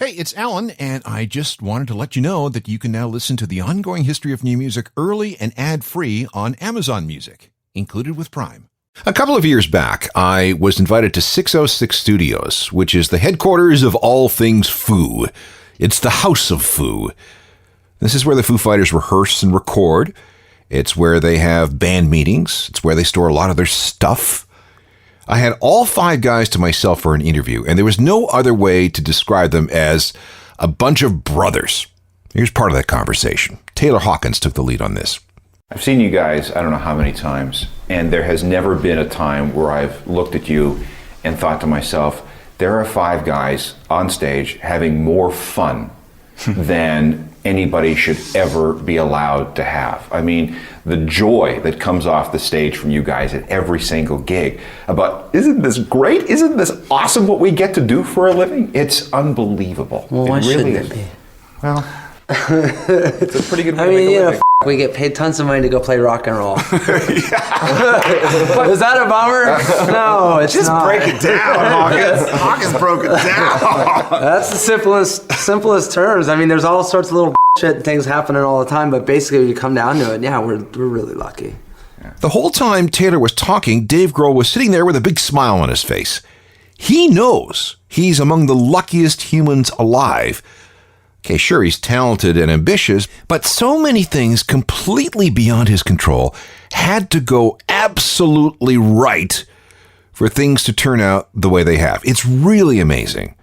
Hey, it's Alan, and I just wanted to let you know that you can now listen to the ongoing history of new music early and ad-free on Amazon Music, included with Prime. A couple of years back, I was invited to 606 Studios, which is the headquarters of all things Foo. It's the House of Foo. This is where the Foo Fighters rehearse and record. It's where they have band meetings. It's where they store a lot of their stuff. I had all five guys to myself for an interview, and there was no other way to describe them as a bunch of brothers. Here's part of that conversation. Taylor Hawkins took the lead on this. I've seen you guys, I don't know how many times, and there has never been a time where I've looked at you and thought to myself, there are five guys on stage having more fun than anybody should ever be allowed to have. I mean, the joy that comes off the stage from you guys at every single gig about, isn't this great? Isn't this awesome what we get to do for a living? It's unbelievable. Well, why shouldn't it be? Well, it's a pretty good way I mean, to make a living. We get paid tons of money to go play rock and roll. Is that a bummer? No, it's Just not. break it down, Hawkins. Hawkins broke it down. That's the simplest terms. I mean, there's all sorts of little shit things happening all the time, but basically when you come down to it, yeah, we're really lucky. The whole time Taylor was talking, Dave Grohl was sitting there with a big smile on his face. He knows he's among the luckiest humans alive. Okay, sure, he's talented and ambitious, but so many things completely beyond his control had to go absolutely right for things to turn out the way they have. It's really amazing.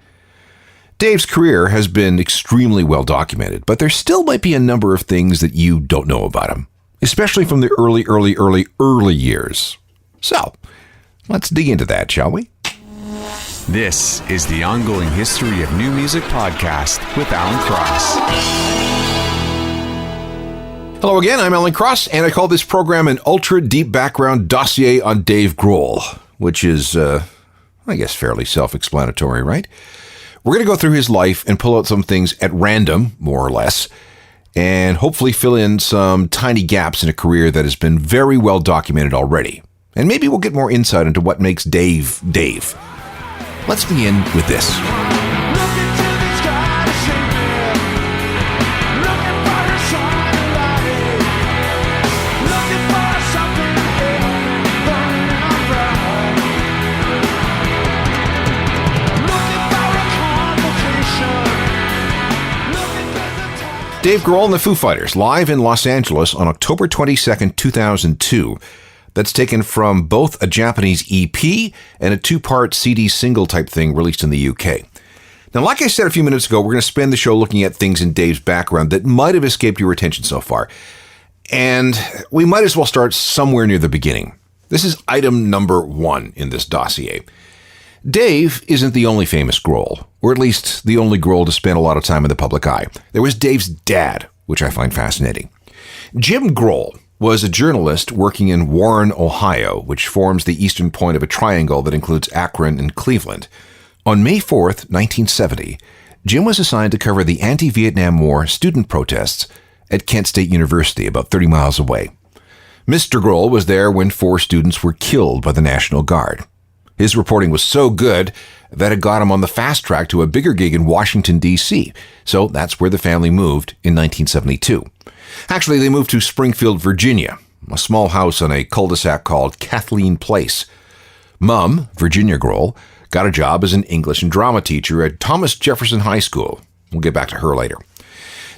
Dave's career has been extremely well documented, but there still might be a number of things that you don't know about him, especially from the early years. So, let's dig into that, shall we? This is the Ongoing History of New Music podcast with Alan Cross. Hello again, I'm Alan Cross, and I call this program an ultra-deep background dossier on Dave Grohl, which is, I guess, fairly self-explanatory, right? We're going to go through his life and pull out some things at random, more or less, and hopefully fill in some tiny gaps in a career that has been very well documented already. And maybe we'll get more insight into what makes Dave, Dave. Let's begin with this. Dave Grohl and the Foo Fighters, live in Los Angeles on October 22nd, 2002. That's taken from both a Japanese EP and a two-part CD single type thing released in the UK. Now, like I said a few minutes ago, we're going to spend the show looking at things in Dave's background that might have escaped your attention so far. And we might as well start somewhere near the beginning. This is item number 1 in this dossier. Dave isn't the only famous Grohl, or at least the only Grohl to spend a lot of time in the public eye. There was Dave's dad, which I find fascinating. Jim Grohl was a journalist working in Warren, Ohio, which forms the eastern point of a triangle that includes Akron and Cleveland. On May 4th, 1970, Jim was assigned to cover the anti-Vietnam War student protests at Kent State University, about 30 miles away. Mr. Grohl was there when 4 students were killed by the National Guard. His reporting was so good that it got him on the fast track to a bigger gig in Washington, D.C., so that's where the family moved in 1972. Actually, they moved to Springfield, Virginia, a small house on a cul-de-sac called Kathleen Place. Mom, Virginia Grohl, got a job as an English and drama teacher at Thomas Jefferson High School. We'll get back to her later.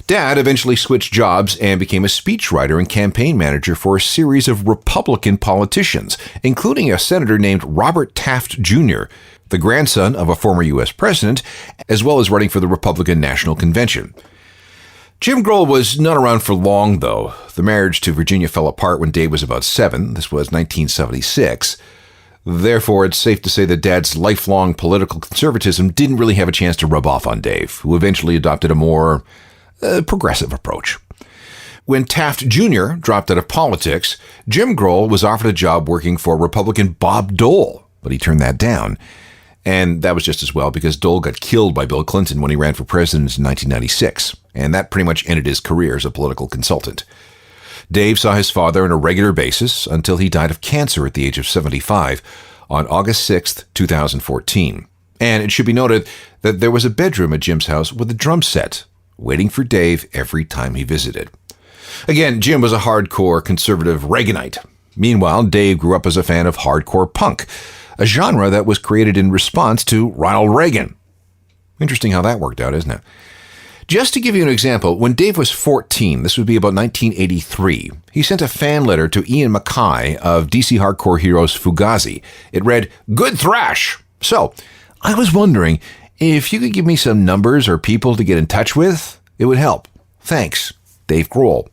Dad eventually switched jobs and became a speechwriter and campaign manager for a series of Republican politicians, including a senator named Robert Taft Jr., the grandson of a former U.S. president, as well as running for the Republican National Convention. Jim Grohl was not around for long, though. The marriage to Virginia fell apart when Dave was about 7. This was 1976. Therefore, it's safe to say that Dad's lifelong political conservatism didn't really have a chance to rub off on Dave, who eventually adopted a more progressive approach. When Taft Jr. dropped out of politics, Jim Grohl was offered a job working for Republican Bob Dole, but he turned that down. And that was just as well because Dole got killed by Bill Clinton when he ran for president in 1996, and that pretty much ended his career as a political consultant. Dave saw his father on a regular basis until he died of cancer at the age of 75 on August 6, 2014. And it should be noted that there was a bedroom at Jim's house with a drum set, waiting for Dave every time he visited. Again, Jim was a hardcore conservative Reaganite. Meanwhile, Dave grew up as a fan of hardcore punk, a genre that was created in response to Ronald Reagan. Interesting how that worked out, isn't it? Just to give you an example, when Dave was 14, this would be about 1983, he sent a fan letter to Ian Mackay of DC hardcore heroes Fugazi. It read, "Good thrash." So, I was wondering if you could give me some numbers or people to get in touch with, it would help. Thanks, Dave Grohl.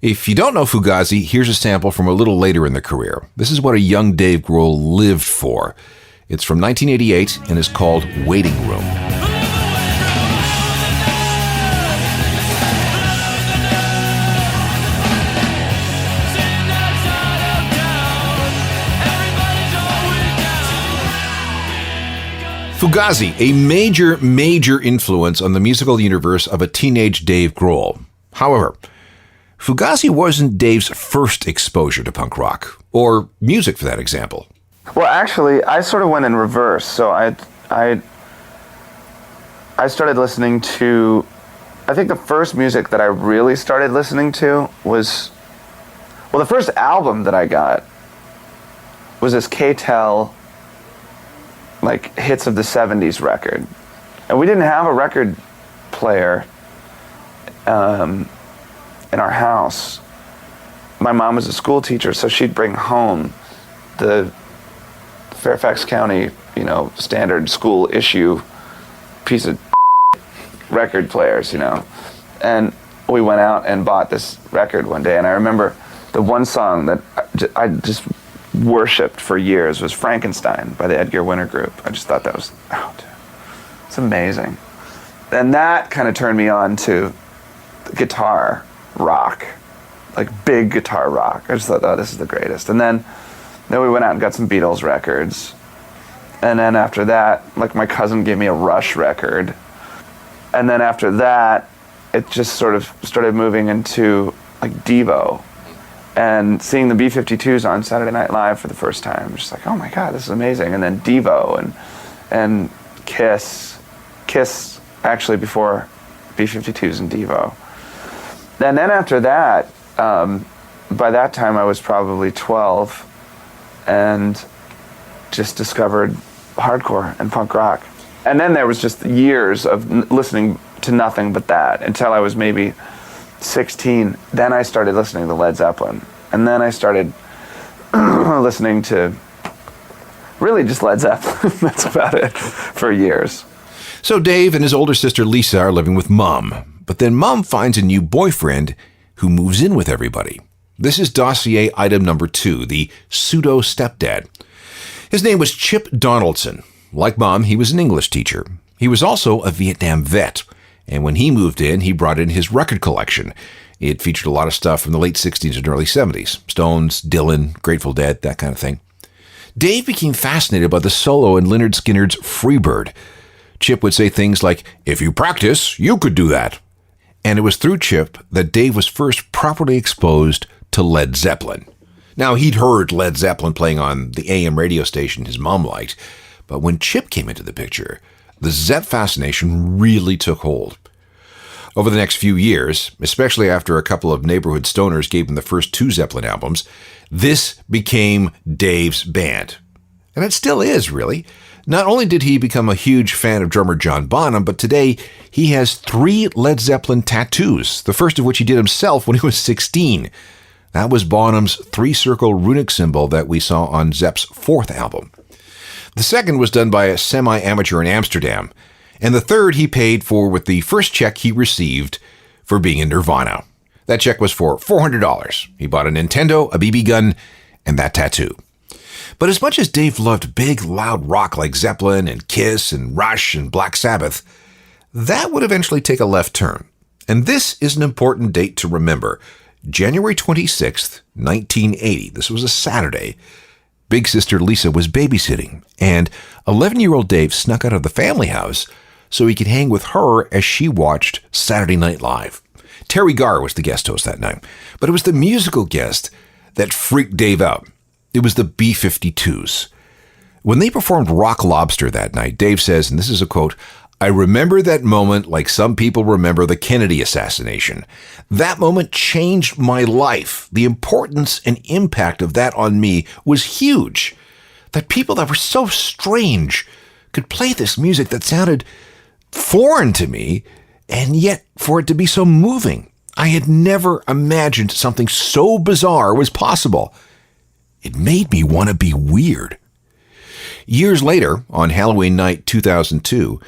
If you don't know Fugazi, here's a sample from a little later in the career. This is what a young Dave Grohl lived for. It's from 1988 and is called Waiting Room. Fugazi, a major influence on the musical universe of a teenage Dave Grohl. However, Fugazi wasn't Dave's first exposure to punk rock, or music for that example. Well, actually, I sort of went in reverse. So I started listening to, I think the first music that I really started listening to was, well, the first album that I got was this K-Tel, like, hits of the 70s record. And we didn't have a record player in our house. My mom was a school teacher, so she'd bring home the Fairfax County, standard school issue piece of record players, And we went out and bought this record one day, and I remember the one song that I just worshipped for years was Frankenstein by the Edgar Winter Group. I just thought that was, it's amazing. And that kind of turned me on to guitar rock, like big guitar rock. I just thought, this is the greatest. And then we went out and got some Beatles records. And then after that, like, my cousin gave me a Rush record. And then after that, it just sort of started moving into like Devo. And seeing the B-52s on Saturday Night Live for the first time, just like, oh my God, this is amazing. And then Devo and Kiss actually before B-52s and Devo. And then after that, by that time I was probably 12 and just discovered hardcore and punk rock. And then there was just years of listening to nothing but that until I was maybe 16. Then I started listening to Led Zeppelin. And then I started listening to really just Led Zeppelin. That's about it for years. So Dave and his older sister Lisa are living with Mom. But then Mom finds a new boyfriend who moves in with everybody. This is dossier item number 2, the pseudo-stepdad. His name was Chip Donaldson. Like Mom, he was an English teacher. He was also a Vietnam vet. And when he moved in, he brought in his record collection. It featured a lot of stuff from the late 60s and early 70s. Stones, Dylan, Grateful Dead, that kind of thing. Dave became fascinated by the solo in Lynyrd Skynyrd's Freebird. Chip would say things like, "If you practice, you could do that." And it was through Chip that Dave was first properly exposed to Led Zeppelin. Now, he'd heard Led Zeppelin playing on the AM radio station his mom liked, but when Chip came into the picture, the Zepp fascination really took hold. Over the next few years, especially after a couple of neighborhood stoners gave him the first 2 Zeppelin albums, this became Dave's band. And it still is, really. Not only did he become a huge fan of drummer John Bonham, but today he has 3 Led Zeppelin tattoos, the first of which he did himself when he was 16. That was Bonham's 3-circle runic symbol that we saw on Zepp's 4th album. The second was done by a semi-amateur in Amsterdam, and the third he paid for with the first check he received for being in Nirvana. That check was for $400. He bought a Nintendo, a BB gun, and that tattoo. But as much as Dave loved big, loud rock like Zeppelin and Kiss and Rush and Black Sabbath, that would eventually take a left turn. And this is an important date to remember. January 26th, 1980. This was a Saturday. Big sister Lisa was babysitting, and 11-year-old Dave snuck out of the family house so he could hang with her as she watched Saturday Night Live. Terry Garr was the guest host that night, but it was the musical guest that freaked Dave out. It was the B-52s. When they performed Rock Lobster that night, Dave says, and this is a quote, "I remember that moment like some people remember the Kennedy assassination. That moment changed my life. The importance and impact of that on me was huge. That people that were so strange could play this music that sounded foreign to me, and yet for it to be so moving. I had never imagined something so bizarre was possible. It made me want to be weird." Years later, on Halloween night 2002,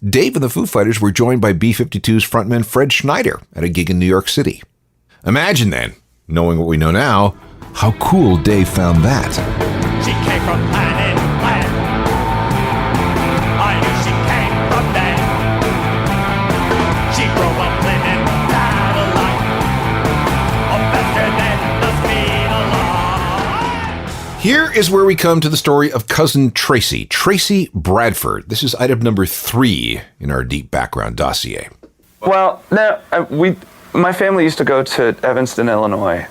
Dave and the Foo Fighters were joined by B-52's frontman Fred Schneider at a gig in New York City. Imagine then, knowing what we know now, how cool Dave found that. She came from planet land. I knew she came from there. She drove a Clinton satellite, faster than the speed of light. Here is where we come to the story of cousin Tracy, Tracy Bradford. This is item number 3 in our deep background dossier. Well, no, my family used to go to Evanston, Illinois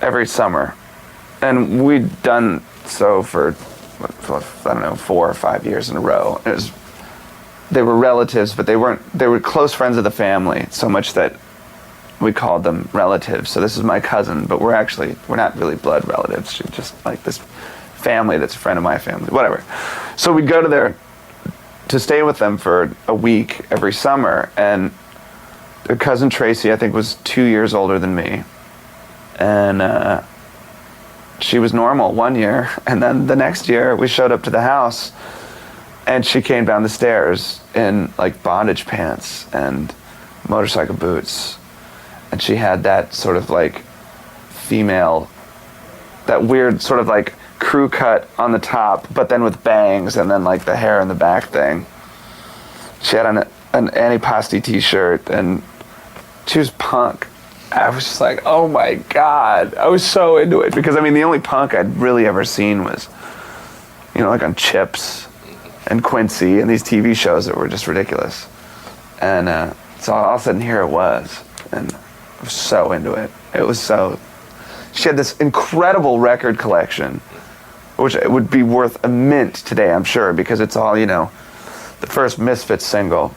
every summer. And we'd done so for, I don't know, 4 or 5 years in a row. They were relatives, but they were close friends of the family, so much that we called them relatives. So this is my cousin, but we're not really blood relatives. She's just like this family that's a friend of my family, whatever. So we'd go to stay with them for a week every summer, and cousin Tracy, I think, was 2 years older than me. And she was normal one year, and then the next year we showed up to the house and she came down the stairs in like bondage pants and motorcycle boots, and she had that sort of like female, that weird sort of like crew cut on the top but then with bangs and then like the hair in the back thing. She had an Antipasti t-shirt and she was punk. I was just like, oh my God. I was so into it because, I mean, the only punk I'd really ever seen was, like on Chips and Quincy and these TV shows that were just ridiculous. And so all of a sudden here it was, and I was so into it. She had this incredible record collection, which it would be worth a mint today, I'm sure, because it's all, the first Misfits single,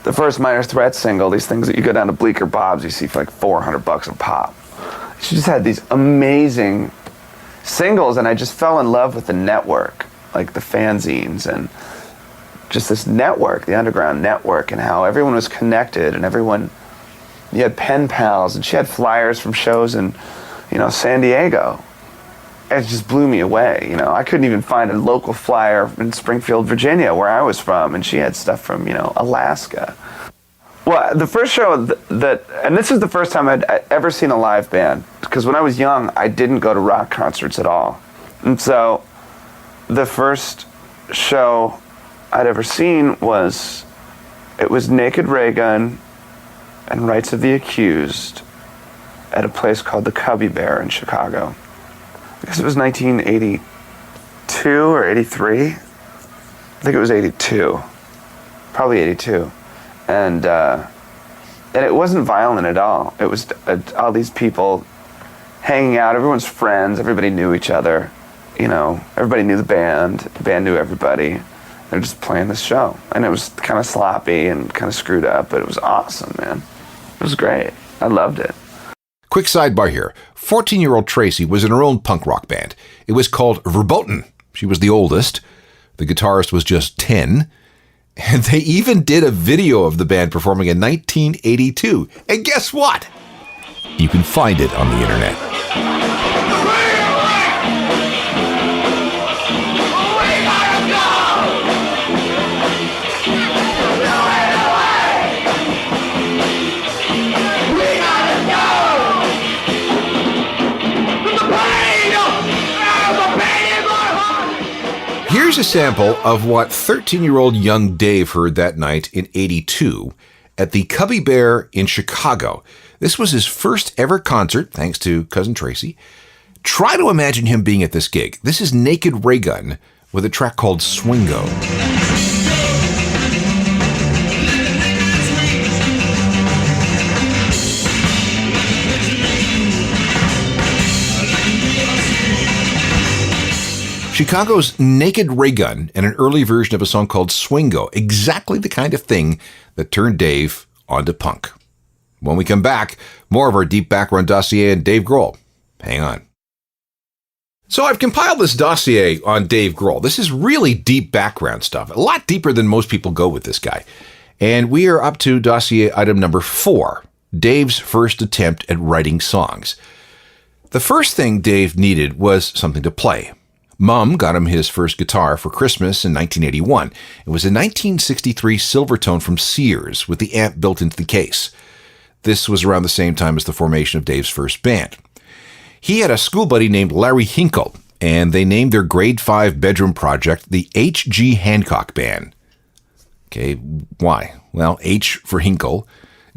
the first Minor Threat single, these things that you go down to Bleecker Bob's, you see for like $400 a pop. She just had these amazing singles, and I just fell in love with the network, like the fanzines, and just this network, the underground network, and how everyone was connected, and you had pen pals, and she had flyers from shows in, San Diego. It just blew me away. I couldn't even find a local flyer in Springfield, Virginia, where I was from, and she had stuff from, Alaska. Well, the first show and this is the first time I'd ever seen a live band, because when I was young, I didn't go to rock concerts at all. And so the first show I'd ever seen was Naked Raygun and Rights of the Accused at a place called the Cubby Bear in Chicago. I guess it was 1982 or 83. I think it was 82. Probably 82. And it wasn't violent at all. It was all these people hanging out. Everyone's friends. Everybody knew each other. Everybody knew the band. The band knew everybody. They're just playing this show. And it was kind of sloppy and kind of screwed up, but it was awesome, man. It was great. I loved it. Quick sidebar here. 14-year-old Tracy was in her own punk rock band. It was called Verboten. She was the oldest. The guitarist was just 10. And they even did a video of the band performing in 1982. And guess what? You can find it on the internet. Here's a sample of what 13-year-old young Dave heard that night in 82 at the Cubby Bear in Chicago. This was his first ever concert, thanks to cousin Tracy. Try to imagine him being at this gig. This is Naked Raygun with a track called Swingo. Chicago's Naked Ray Gun, and an early version of a song called Swingo, exactly the kind of thing that turned Dave onto punk. When we come back, more of our deep background dossier on Dave Grohl. Hang on. So I've compiled this dossier on Dave Grohl. This is really deep background stuff, a lot deeper than most people go with this guy. And we are up to dossier item number 4, Dave's first attempt at writing songs. The first thing Dave needed was something to play. Mom got him his first guitar for Christmas in 1981. It was a 1963 Silvertone from Sears with the amp built into the case. This was around the same time as the formation of Dave's first band. He had a school buddy named Larry Hinkle, and they named their grade 5 bedroom project the H.G. Hancock Band. Okay, why? Well, H for Hinkle,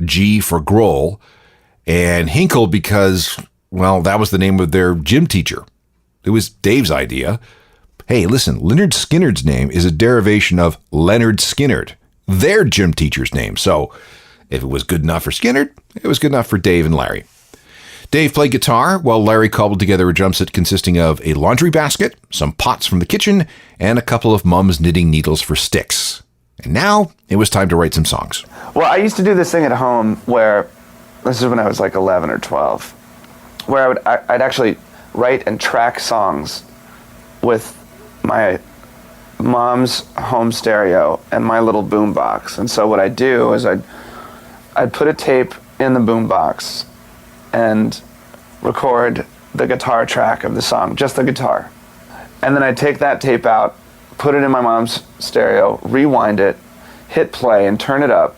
G for Grohl, and Hinkle because, well, that was the name of their gym teacher. It was Dave's idea. Hey, listen, Lynyrd Skynyrd's name is a derivation of Leonard Skinner, their gym teacher's name. So if it was good enough for Skynyrd, it was good enough for Dave and Larry. Dave played guitar while Larry cobbled together a drum set consisting of a laundry basket, some pots from the kitchen, and a couple of Mom's knitting needles for sticks. And now it was time to write some songs. Well, I used to do this thing at home where, this is when I was like 11 or 12, where I'd actually write and track songs with my mom's home stereo and my little boombox. And so what I'd do is I'd put a tape in the boombox and record the guitar track of the song, just the guitar. And then I'd take that tape out, put it in my mom's stereo, rewind it, hit play, and turn it up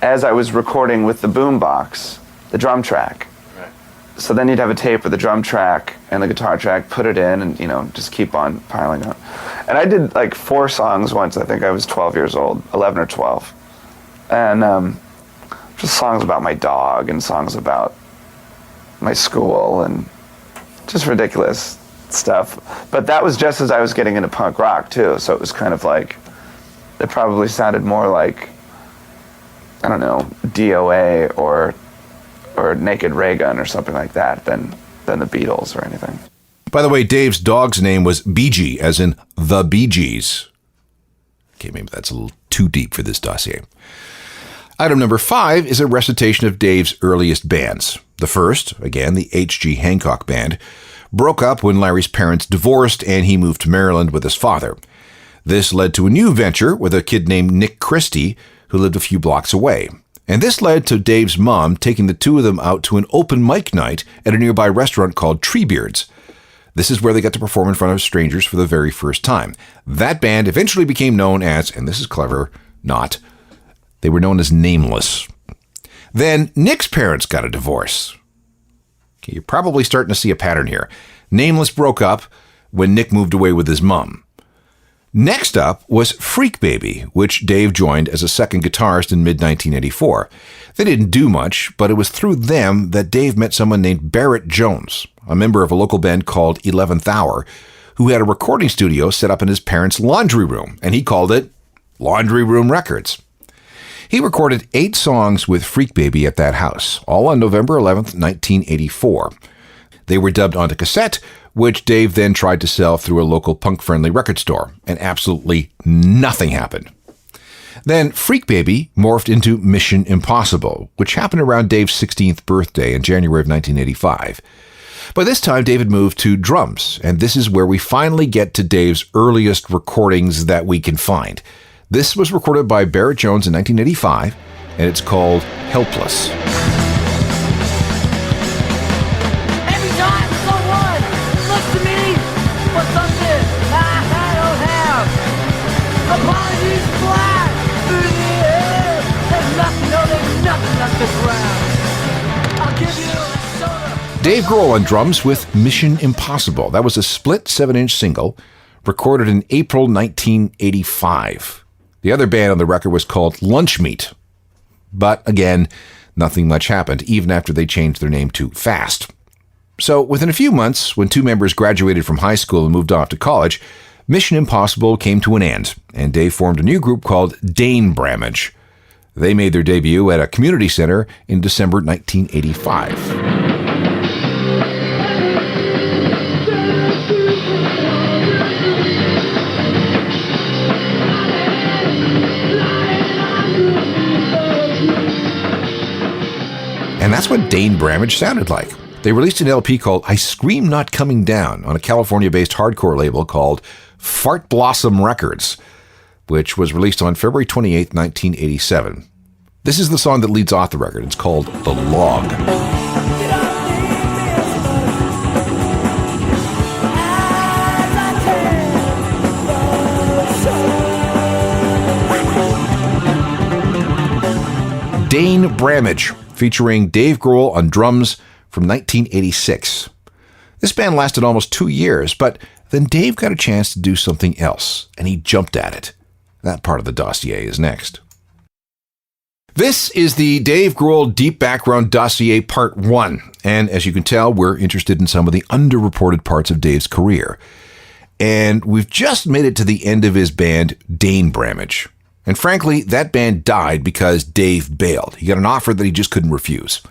as I was recording with the boombox, the drum track. Right. So then you'd have a tape with the drum track and the guitar track, put it in, and, you know, just keep on piling up. And I did like 4 songs once. I think I was 12 years old, 11 or 12. And just songs about my dog and songs about my school and just ridiculous stuff. But that was just as I was getting into punk rock too, so it was kind of like, it probably sounded more like, I don't know, DOA or Naked Ray Gun or something like that than the Beatles or anything. By the way, Dave's dog's name was BG, as in the Bee Gees. Okay, maybe that's a little too deep for this dossier. Item number 5 is a recitation of Dave's earliest bands. The first, again, the H.G. Hancock Band, broke up when Larry's parents divorced and he moved to Maryland with his father. This led to a new venture with a kid named Nick Christie, who lived a few blocks away. And this led to Dave's mom taking the two of them out to an open mic night at a nearby restaurant called Treebeards. This is where they got to perform in front of strangers for the very first time. That band eventually became known as, and this is clever, they were known as Nameless. Then Nick's parents got a divorce. Okay, you're probably starting to see a pattern here. Nameless broke up when Nick moved away with his mom. Next up was Freak Baby, which Dave joined as a second guitarist in mid-1984. They didn't do much, but it was through them that Dave met someone named Barrett Jones, a member of a local band called 11th Hour, who had a recording studio set up in his parents' laundry room, and he called it Laundry Room Records. He recorded 8 songs with Freak Baby at that house, all on November 11th, 1984. They were dubbed onto cassette, which Dave then tried to sell through a local punk-friendly record store, and absolutely nothing happened. Then Freak Baby morphed into Mission Impossible, which happened around Dave's 16th birthday in January of 1985. By this time, David moved to drums, and this is where we finally get to Dave's earliest recordings that we can find. This was recorded by Barrett Jones in 1985, and it's called Helpless. Every time someone looks to me for something I don't have, apologies fly through the air. There's nothing, no, there's nothing left to ground. I'll give you a soda. Dave Grohl on drums with Mission Impossible. That was a split 7-inch single recorded in April 1985. The other band on the record was called Lunch Meat. But again, nothing much happened, even after they changed their name to Fast. So within a few months, when 2 members graduated from high school and moved off to college, Mission Impossible came to an end, and Dave formed a new group called Dane Bramage. They made their debut at a community center in December 1985. And that's what Dane Bramage sounded like. They released an LP called I Scream Not Coming Down on a California-based hardcore label called Fart Blossom Records, which was released on February 28, 1987. This is the song that leads off the record. It's called The Log. Dane Bramage, featuring Dave Grohl on drums from 1986. This band lasted almost 2 years, but then Dave got a chance to do something else, and he jumped at it. That part of the dossier is next. This is the Dave Grohl Deep Background Dossier Part 1, and as you can tell, we're interested in some of the underreported parts of Dave's career. And we've just made it to the end of his band, Dane Bramage. And frankly, that band died because Dave bailed. He got an offer that he just couldn't refuse.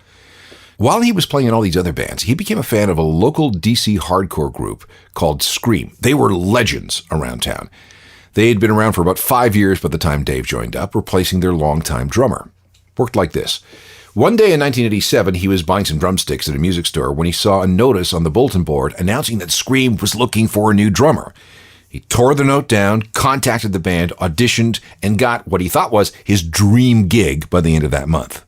While he was playing in all these other bands, he became a fan of a local DC hardcore group called Scream. They were legends around town. They had been around for about 5 years by the time Dave joined up, replacing their longtime drummer. Worked like this. One day in 1987, he was buying some drumsticks at a music store when he saw a notice on the bulletin board announcing that Scream was looking for a new drummer. He tore the note down, contacted the band, auditioned, and got what he thought was his dream gig by the end of that month.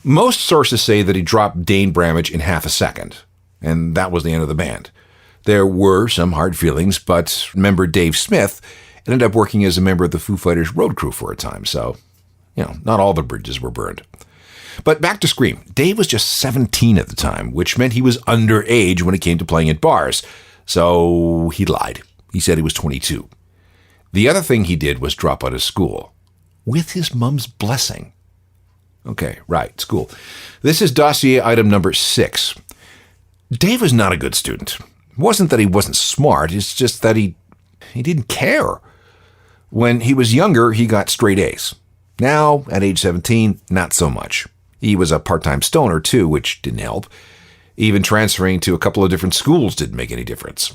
Most sources say that he dropped Dane Bramage in half a second, and that was the end of the band. There were some hard feelings, but member Dave Smith ended up working as a member of the Foo Fighters road crew for a time, so, not all the bridges were burned. But back to Scream. Dave was just 17 at the time, which meant he was underage when it came to playing at bars, so he lied. He said he was 22. The other thing he did was drop out of school, with his mom's blessing. Okay, right, school. This is dossier item number 6. Dave was not a good student. It wasn't that he wasn't smart, it's just that he didn't care. When he was younger, he got straight A's. Now, at age 17, not so much. He was a part-time stoner, too, which didn't help. Even transferring to a couple of different schools didn't make any difference.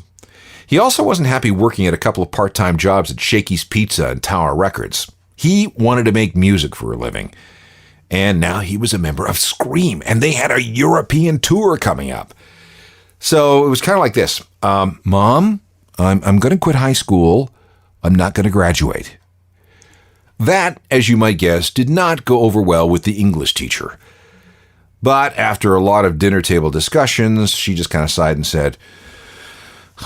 He also wasn't happy working at a couple of part-time jobs at Shakey's Pizza and Tower Records. He wanted to make music for a living. And now he was a member of Scream, and they had a European tour coming up. So it was kind of like this. Mom, I'm going to quit high school. I'm not going to graduate. That, as you might guess, did not go over well with the English teacher. But after a lot of dinner table discussions, she just kind of sighed and said,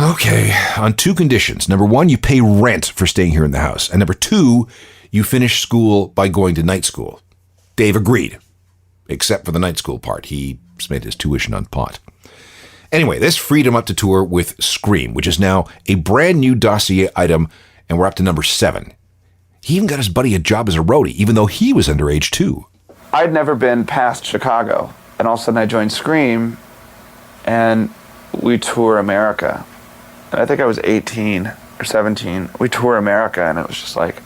okay, on 2 conditions. Number 1, you pay rent for staying here in the house. And number 2, you finish school by going to night school. Dave agreed, except for the night school part. He spent his tuition on pot. Anyway, this freed him up to tour with Scream, which is now a brand new dossier item, and we're up to number 7. He even got his buddy a job as a roadie, even though he was underage too. I'd never been past Chicago, and all of a sudden I joined Scream, and we tour America. And I think I was 18 or 17. We tour America, and it was just like,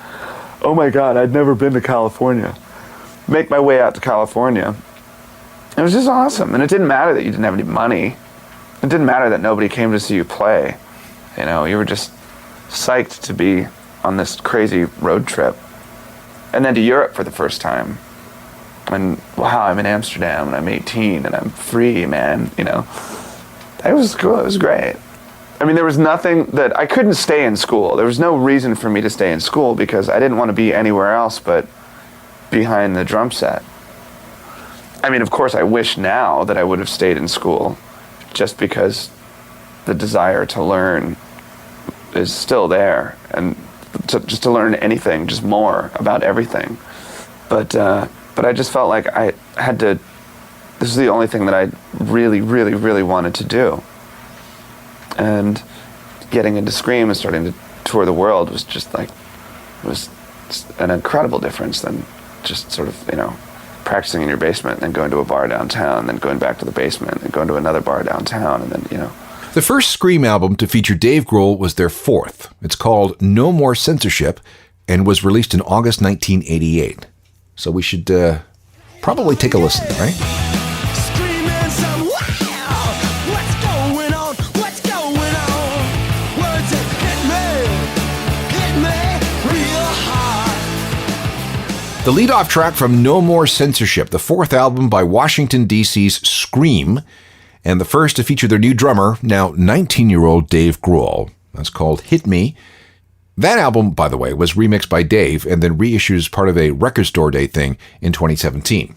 oh my God, I'd never been to California. Make my way out to California. It was just awesome. And it didn't matter that you didn't have any money. It didn't matter that nobody came to see you play. You were just psyched to be on this crazy road trip. And then to Europe for the first time. And wow, I'm in Amsterdam and I'm 18 and I'm free, man. It was cool. It was great. I mean, there was nothing that I couldn't stay in school. There was no reason for me to stay in school because I didn't want to be anywhere else but behind the drum set. I mean, of course, I wish now that I would have stayed in school just because the desire to learn is still there and just to learn anything, just more about everything. But I just felt like I had to, this is the only thing that I really, really, really wanted to do. And getting into Scream and starting to tour the world was just like, it was an incredible difference than just sort of, practicing in your basement and then going to a bar downtown and then going back to the basement and going to another bar downtown and then, The first Scream album to feature Dave Grohl was their 4th. It's called No More Censorship and was released in August 1988. So we should probably take a listen, right? Screaming some wow! What's going on? What's going on? Words that hit me real hard. The lead-off track from No More Censorship, the fourth album by Washington, D.C.'s Scream, and the first to feature their new drummer, now 19-year-old Dave Grohl. That's called Hit Me. That album, by the way, was remixed by Dave and then reissued as part of a Record Store Day thing in 2017.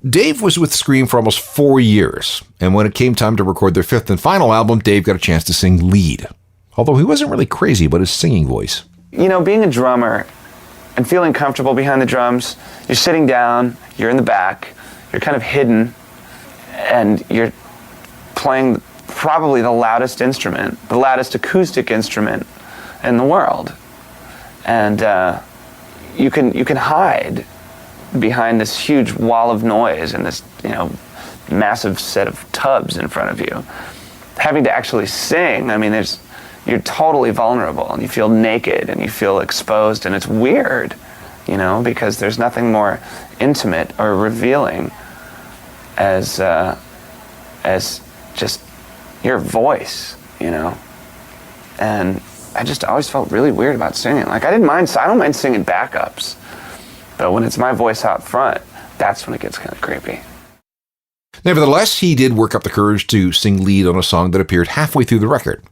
Dave was with Scream for almost 4 years, and when it came time to record their fifth and final album, Dave got a chance to sing lead. Although he wasn't really crazy about his singing voice. You know, being a drummer and feeling comfortable behind the drums, you're sitting down, you're in the back, you're kind of hidden, and you're playing probably the loudest instrument, the loudest acoustic instrument in the world. And you can hide behind this huge wall of noise and this, massive set of tubs in front of you. Having to actually sing, I mean, you're totally vulnerable and you feel naked and you feel exposed, and it's weird, because there's nothing more intimate or revealing as just your voice, and I just always felt really weird about singing. Like, I don't mind singing backups, but when it's my voice out front, that's when it gets kind of creepy. Nevertheless, he did work up the courage to sing lead on a song that appeared halfway through the record.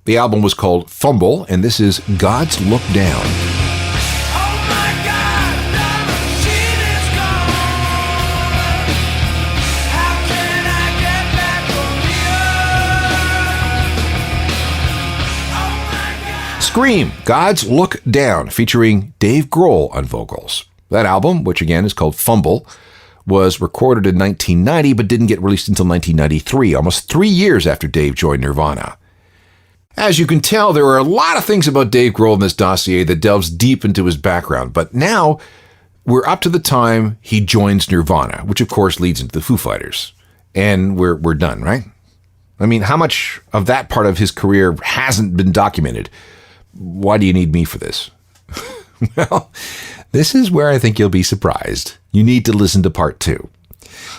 The album was called Fumble, and this is God's Look Down. Scream, God's Look Down, featuring Dave Grohl on vocals. That album, which again is called Fumble, was recorded in 1990 but didn't get released until 1993, almost 3 years after Dave joined Nirvana. As you can tell, there are a lot of things about Dave Grohl in this dossier that delves deep into his background, but now we're up to the time he joins Nirvana, which of course leads into the Foo Fighters. And we're done, right? I mean, how much of that part of his career hasn't been documented? Why do you need me for this? Well, this is where I think you'll be surprised. You need to listen to part 2.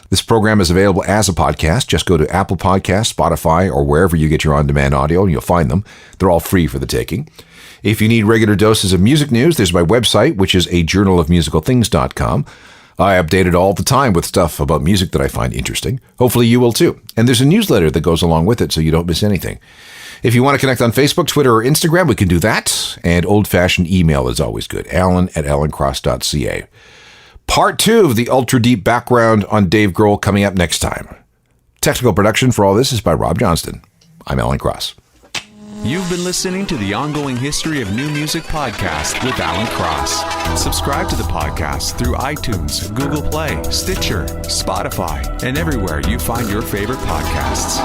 This program is available as a podcast. Just go to Apple Podcasts, Spotify, or wherever you get your on-demand audio, and you'll find them. They're all free for the taking. If you need regular doses of music news, there's my website, which is ajournalofmusicalthings.com. I update it all the time with stuff about music that I find interesting. Hopefully you will too. And there's a newsletter that goes along with it so you don't miss anything. If you want to connect on Facebook, Twitter, or Instagram, we can do that. And old-fashioned email is always good. alan@alancross.ca. Part 2 of the ultra-deep background on Dave Grohl coming up next time. Technical production for all this is by Rob Johnston. I'm Alan Cross. You've been listening to the Ongoing History of New Music podcast with Alan Cross. Subscribe to the podcast through iTunes, Google Play, Stitcher, Spotify, and everywhere you find your favorite podcasts.